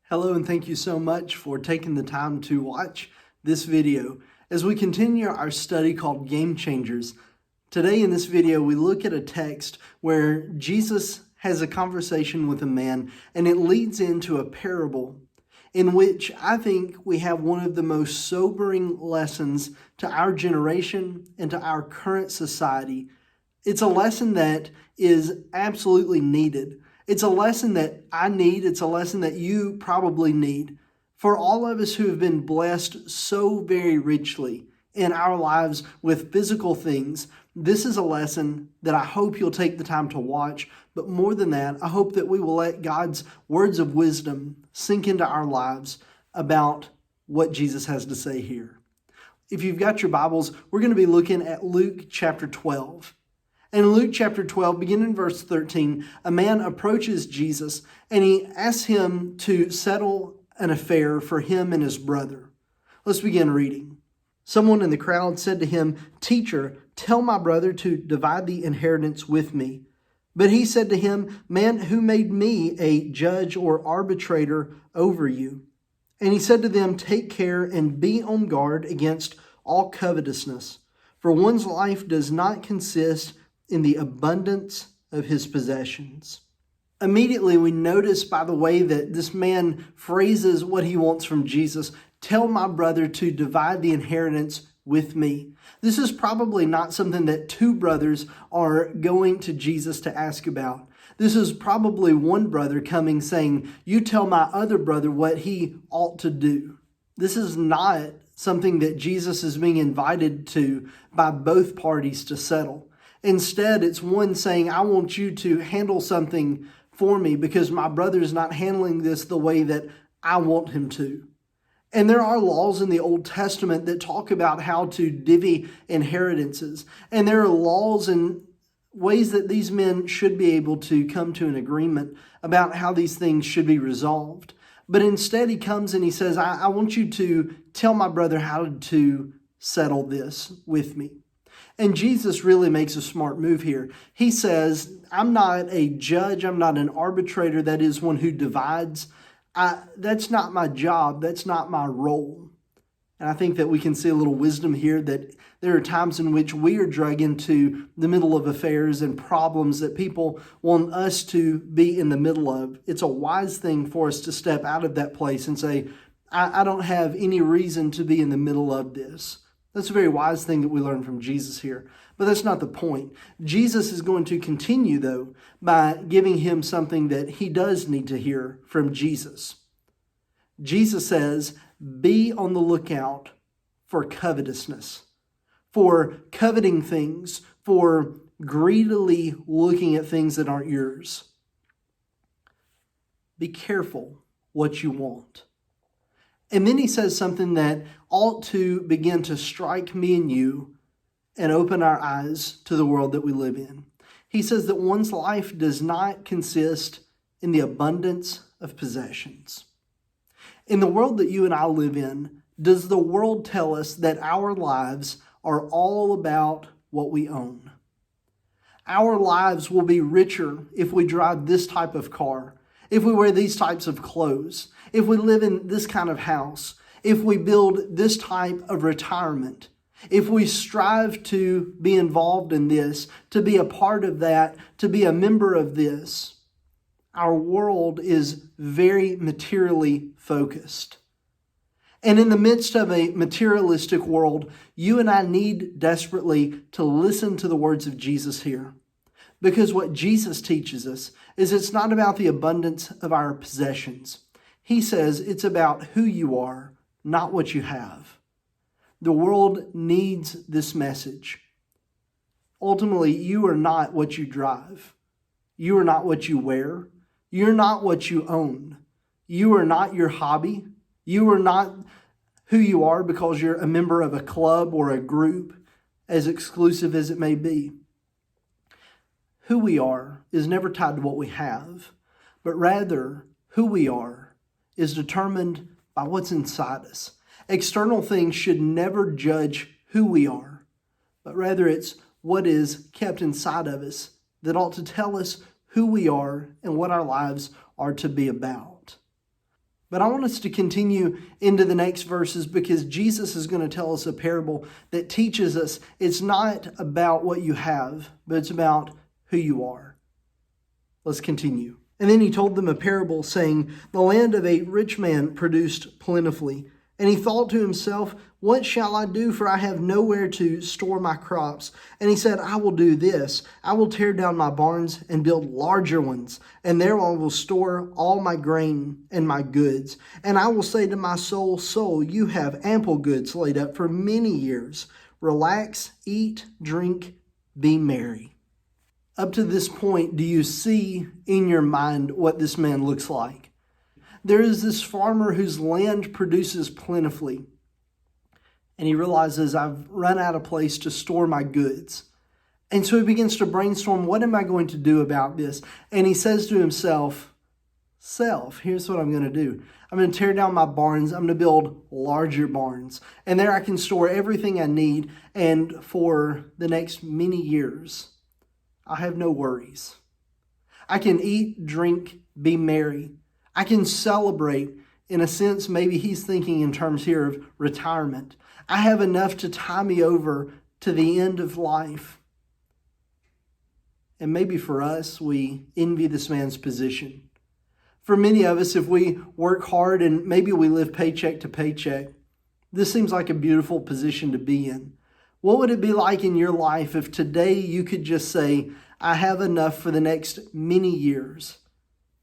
Hello, and thank you so much for taking the time to watch this video as we continue our study called Game Changers. Today in this video, we look at a text where Jesus has a conversation with a man, and it leads into a parable in which I think we have one of the most sobering lessons to our generation and to our current society. It's a lesson that is absolutely needed. It's a lesson that I need. It's a lesson that you probably need. For all of us who have been blessed so very richly in our lives with physical things, this is a lesson that I hope you'll take the time to watch. But more than that, I hope that we will let God's words of wisdom sink into our lives about what Jesus has to say here. If you've got your Bibles, we're going to be looking at Luke chapter 12. And in Luke chapter 12, beginning in verse 13, a man approaches Jesus and he asks him to settle an affair for him and his brother. Let's begin reading. Someone in the crowd said to him, "Teacher, tell my brother to divide the inheritance with me." But he said to him, "Man, who made me a judge or arbitrator over you?" And he said to them, "Take care and be on guard against all covetousness, for one's life does not consist in the abundance of his possessions." Immediately we notice by the way that this man phrases what he wants from Jesus, "Tell my brother to divide the inheritance with me." This is probably not something that two brothers are going to Jesus to ask about. This is probably one brother coming saying, "You tell my other brother what he ought to do." This is not something that Jesus is being invited to by both parties to settle. Instead, it's one saying, "I want you to handle something for me because my brother's not handling this the way that I want him to." And there are laws in the Old Testament that talk about how to divvy inheritances. And there are laws and ways that these men should be able to come to an agreement about how these things should be resolved. But instead, he comes and he says, I want you to tell my brother how to settle this with me. And Jesus really makes a smart move here. He says, "I'm not a judge. I'm not an arbitrator. That is one who divides. That's not my job. That's not my role." And I think that we can see a little wisdom here that there are times in which we are dragged into the middle of affairs and problems that people want us to be in the middle of. It's a wise thing for us to step out of that place and say, I don't have any reason to be in the middle of this. That's a very wise thing that we learn from Jesus here. But that's not the point. Jesus is going to continue, though, by giving him something that he does need to hear from Jesus. Jesus says, "Be on the lookout for covetousness, for coveting things, for greedily looking at things that aren't yours. Be careful what you want." And then he says something that ought to begin to strike me and you and open our eyes to the world that we live in. He says that one's life does not consist in the abundance of possessions. In the world that you and I live in, does the world tell us that our lives are all about what we own? Our lives will be richer if we drive this type of car, if we wear these types of clothes, if we live in this kind of house, if we build this type of retirement, if we strive to be involved in this, to be a part of that, to be a member of this. Our world is very materially focused. And in the midst of a materialistic world, you and I need desperately to listen to the words of Jesus here. Because what Jesus teaches us is it's not about the abundance of our possessions. He says it's about who you are, not what you have. The world needs this message. Ultimately, you are not what you drive. You are not what you wear. You're not what you own. You are not your hobby. You are not who you are because you're a member of a club or a group, as exclusive as it may be. Who we are is never tied to what we have, but rather who we are is determined by what's inside us. External things should never judge who we are, but rather it's what is kept inside of us that ought to tell us who we are and what our lives are to be about. But I want us to continue into the next verses because Jesus is going to tell us a parable that teaches us it's not about what you have, but it's about who you are. Let's continue. And then he told them a parable saying, the land of a rich man produced plentifully. And he thought to himself, what shall I do? For I have nowhere to store my crops. And he said, I will do this. I will tear down my barns and build larger ones. And there I will store all my grain and my goods. And I will say to my soul, soul, you have ample goods laid up for many years. Relax, eat, drink, be merry. Up to this point, do you see in your mind what this man looks like? There is this farmer whose land produces plentifully. And he realizes, I've run out of place to store my goods. And so he begins to brainstorm, what am I going to do about this? And he says to himself, here's what I'm going to do. I'm going to tear down my barns. I'm going to build larger barns. And there I can store everything I need. And for the next many years, I have no worries. I can eat, drink, be merry. I can celebrate. In a sense, maybe he's thinking in terms here of retirement. I have enough to tie me over to the end of life. And maybe for us, we envy this man's position. For many of us, if we work hard and maybe we live paycheck to paycheck, this seems like a beautiful position to be in. What would it be like in your life if today you could just say, I have enough for the next many years,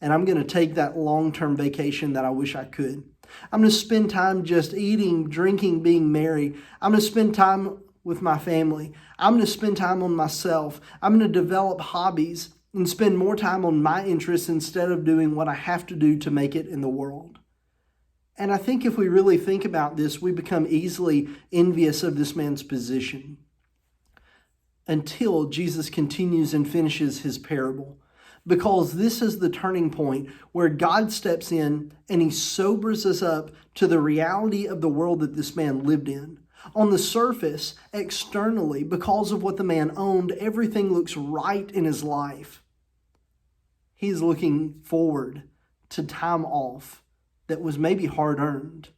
and I'm going to take that long-term vacation that I wish I could. I'm going to spend time just eating, drinking, being merry. I'm going to spend time with my family. I'm going to spend time on myself. I'm going to develop hobbies and spend more time on my interests instead of doing what I have to do to make it in the world. And I think if we really think about this, we become easily envious of this man's position until Jesus continues and finishes his parable. Because this is the turning point where God steps in and he sobers us up to the reality of the world that this man lived in. On the surface, externally, because of what the man owned, everything looks right in his life. He's looking forward to time off that was maybe hard earned.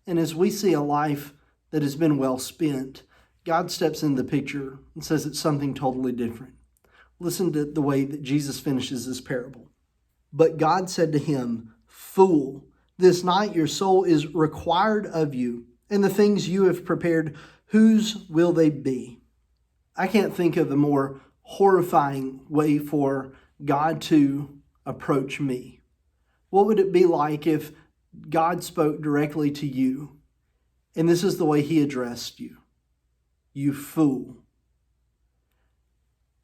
And as we see a life that has been well spent, God steps in the picture and says it's something totally different. Listen to the way that Jesus finishes this parable. But God said to him, fool, this night your soul is required of you, and the things you have prepared, whose will they be? I can't think of a more horrifying way for God to approach me. What would it be like if God spoke directly to you, and this is the way he addressed you? You fool.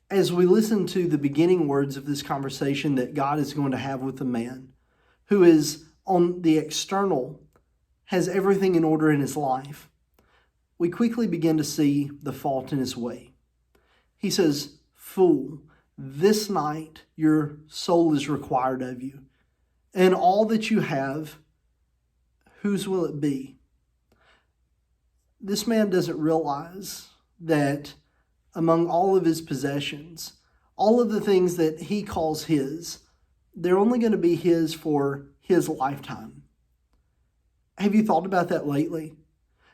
As we listen to the beginning words of this conversation that God is going to have with the man who is on the external, has everything in order in his life, we quickly begin to see the fault in his way. He says, fool, this night your soul is required of you, and all that you have, whose will it be? This man doesn't realize that among all of his possessions, all of the things that he calls his, they're only going to be his for his lifetime. Have you thought about that lately?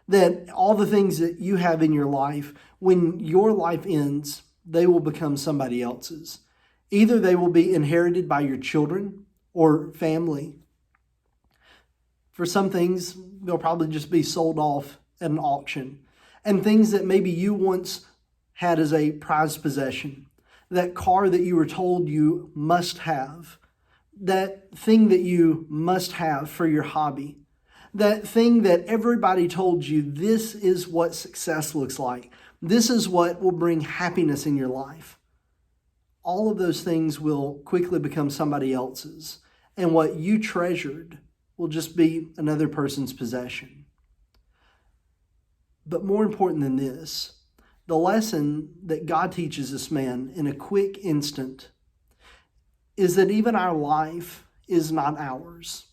That all the things that you have in your life, when your life ends, they will become somebody else's. Either they will be inherited by your children or family. For some things, they'll probably just be sold off at an auction. And things that maybe you once had as a prized possession, that car that you were told you must have, that thing that you must have for your hobby, that thing that everybody told you this is what success looks like, this is what will bring happiness in your life. All of those things will quickly become somebody else's, and what you treasured will just be another person's possession. But more important than this, the lesson that God teaches this man in a quick instant is that even our life is not ours.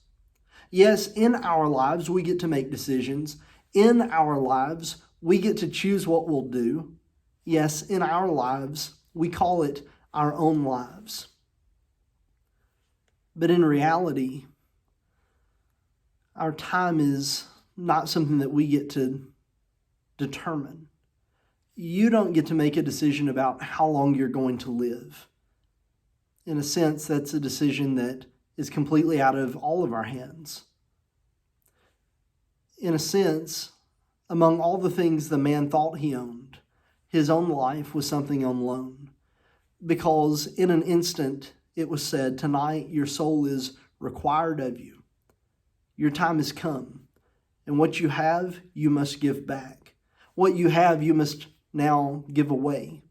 Yes, in our lives, we get to make decisions. In our lives, we get to choose what we'll do. Yes, in our lives, we call it our own lives. But in reality, Our time is not something that we get to determine. You don't get to make a decision about how long you're going to live. In a sense, that's a decision that is completely out of all of our hands. In a sense, among all the things the man thought he owned, his own life was something on loan. Because in an instant, it was said, "Tonight your soul is required of you. Your time has come, and what you have, you must give back. What you have, you must now give away."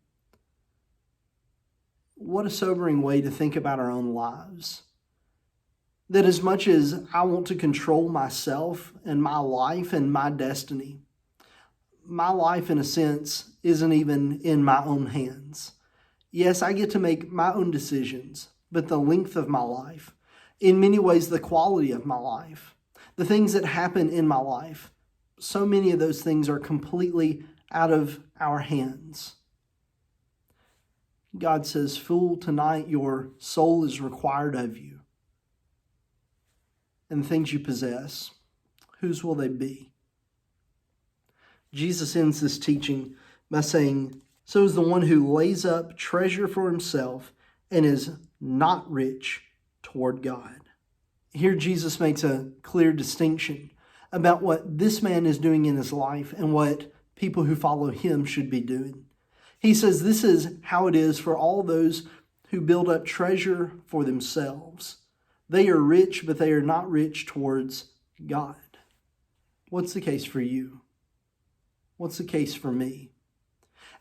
What a sobering way to think about our own lives. That as much as I want to control myself and my life and my destiny, my life, in a sense, isn't even in my own hands. Yes, I get to make my own decisions, but the length of my life, in many ways the quality of my life, the things that happen in my life, so many of those things are completely out of our hands. God says, "Fool, tonight your soul is required of you." And the things you possess, whose will they be? Jesus ends this teaching by saying, "So is the one who lays up treasure for himself and is not rich toward God." Here Jesus makes a clear distinction about what this man is doing in his life and what people who follow him should be doing. He says this is how it is for all those who build up treasure for themselves. They are rich, but they are not rich towards God. What's the case for you? What's the case for me?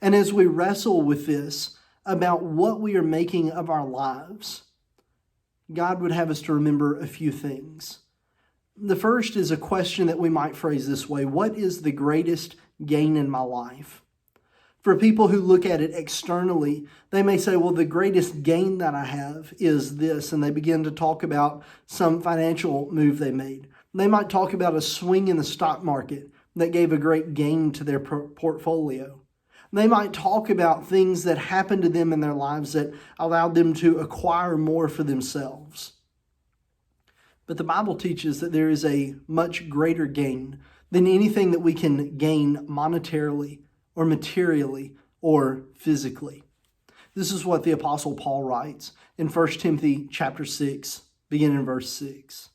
And as we wrestle with this about what we are making of our lives, God would have us to remember a few things. The first is a question that we might phrase this way: what is the greatest gain in my life? For people who look at it externally, they may say, well, the greatest gain that I have is this, and they begin to talk about some financial move they made. They might talk about a swing in the stock market that gave a great gain to their portfolio. They might talk about things that happened to them in their lives that allowed them to acquire more for themselves. But the Bible teaches that there is a much greater gain than anything that we can gain monetarily or materially or physically. This is what the Apostle Paul writes in 1 Timothy chapter 6, beginning in verse 6.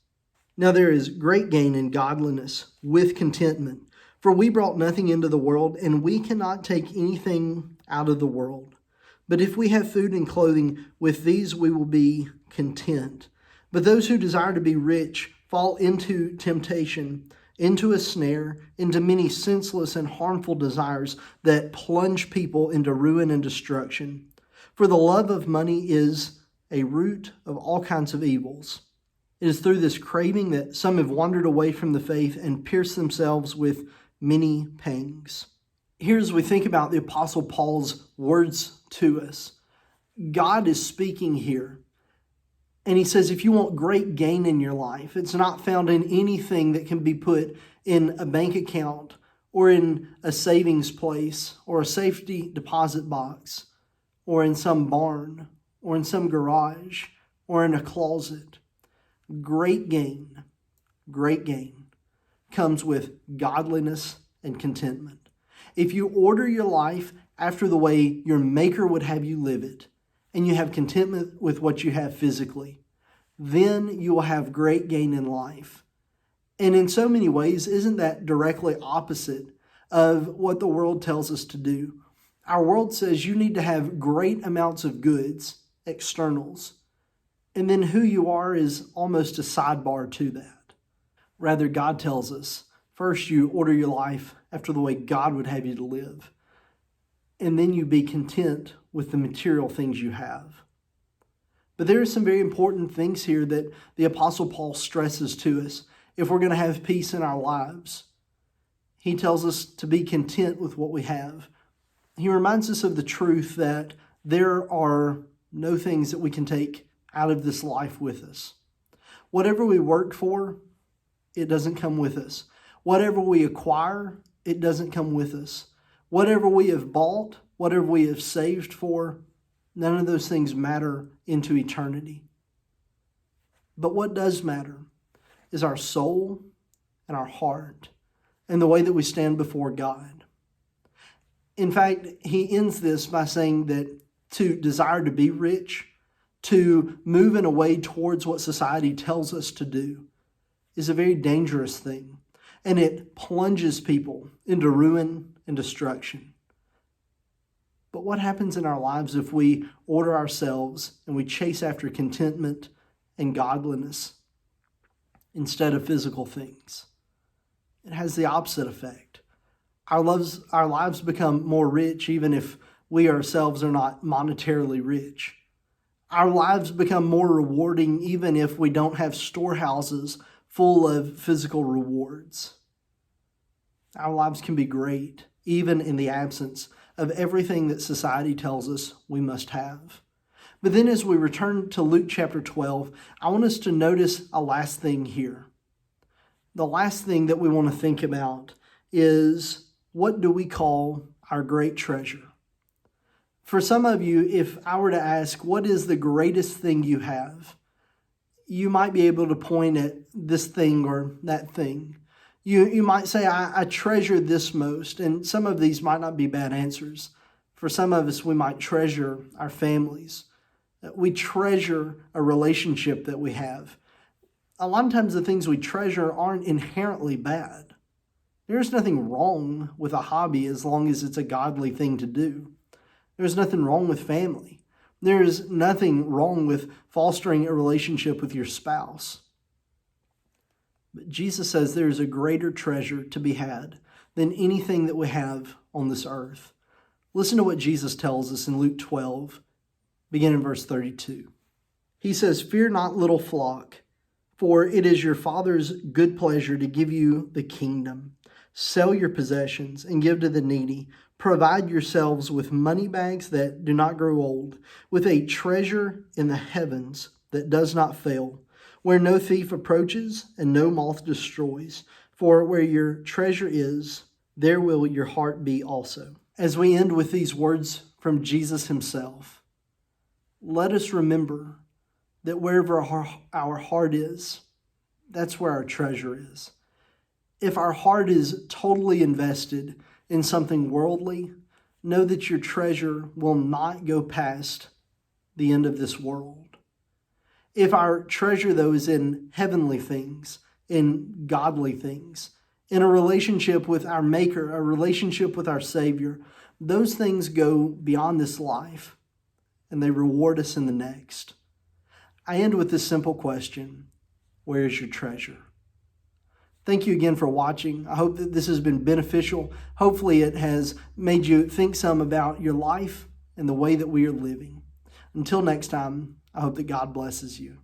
"Now there is great gain in godliness with contentment, for we brought nothing into the world, and we cannot take anything out of the world. But if we have food and clothing, with these we will be content. But those who desire to be rich fall into temptation, into a snare, into many senseless and harmful desires that plunge people into ruin and destruction. For the love of money is a root of all kinds of evils. It is through this craving that some have wandered away from the faith and pierced themselves with many pangs." Here, as we think about the Apostle Paul's words to us, God is speaking here. And he says, if you want great gain in your life, it's not found in anything that can be put in a bank account or in a savings place or a safety deposit box or in some barn or in some garage or in a closet. Great gain comes with godliness and contentment. If you order your life after the way your Maker would have you live it, and you have contentment with what you have physically, then you will have great gain in life. And in so many ways, isn't that directly opposite of what the world tells us to do? Our world says you need to have great amounts of goods, externals, and then who you are is almost a sidebar to that. Rather, God tells us, first you order your life after the way God would have you to live, and then you be content with the material things you have. But there are some very important things here that the Apostle Paul stresses to us if we're going to have peace in our lives. He tells us to be content with what we have. He reminds us of the truth that there are no things that we can take out of this life with us. Whatever we work for, it doesn't come with us. Whatever we acquire, it doesn't come with us. Whatever we have bought, whatever we have saved for, none of those things matter into eternity. But what does matter is our soul and our heart and the way that we stand before God. In fact, he ends this by saying that to desire to be rich, to move in a way towards what society tells us to do, is a very dangerous thing, and it plunges people into ruin and destruction. But what happens in our lives if we order ourselves and we chase after contentment and godliness instead of physical things? It has the opposite effect. Our lives become more rich even if we ourselves are not monetarily rich. Our lives become more rewarding even if we don't have storehouses full of physical rewards. Our lives can be great even in the absence of everything that society tells us we must have. But then as we return to Luke chapter 12, I want us to notice a last thing here. The last thing that we want to think about is, what do we call our great treasure? For some of you, if I were to ask, what is the greatest thing you have? You might be able to point at this thing or that thing. You might say, I treasure this most, and some of these might not be bad answers. For some of us, we might treasure our families. We treasure a relationship that we have. A lot of times the things we treasure aren't inherently bad. There's nothing wrong with a hobby as long as it's a godly thing to do. There's nothing wrong with family. There's nothing wrong with fostering a relationship with your spouse. But Jesus says there is a greater treasure to be had than anything that we have on this earth. Listen to what Jesus tells us in Luke 12, beginning in verse 32. He says, "Fear not, little flock, for it is your Father's good pleasure to give you the kingdom. Sell your possessions and give to the needy. Provide yourselves with money bags that do not grow old, with a treasure in the heavens that does not fail, where no thief approaches and no moth destroys. For where your treasure is, there will your heart be also." As we end with these words from Jesus himself, let us remember that wherever our heart is, that's where our treasure is. If our heart is totally invested in something worldly, know that your treasure will not go past the end of this world. If our treasure, though, is in heavenly things, in godly things, in a relationship with our Maker, a relationship with our Savior, those things go beyond this life and they reward us in the next. I end with this simple question: where is your treasure? Thank you again for watching. I hope that this has been beneficial. Hopefully it has made you think some about your life and the way that we are living. Until next time, I hope that God blesses you.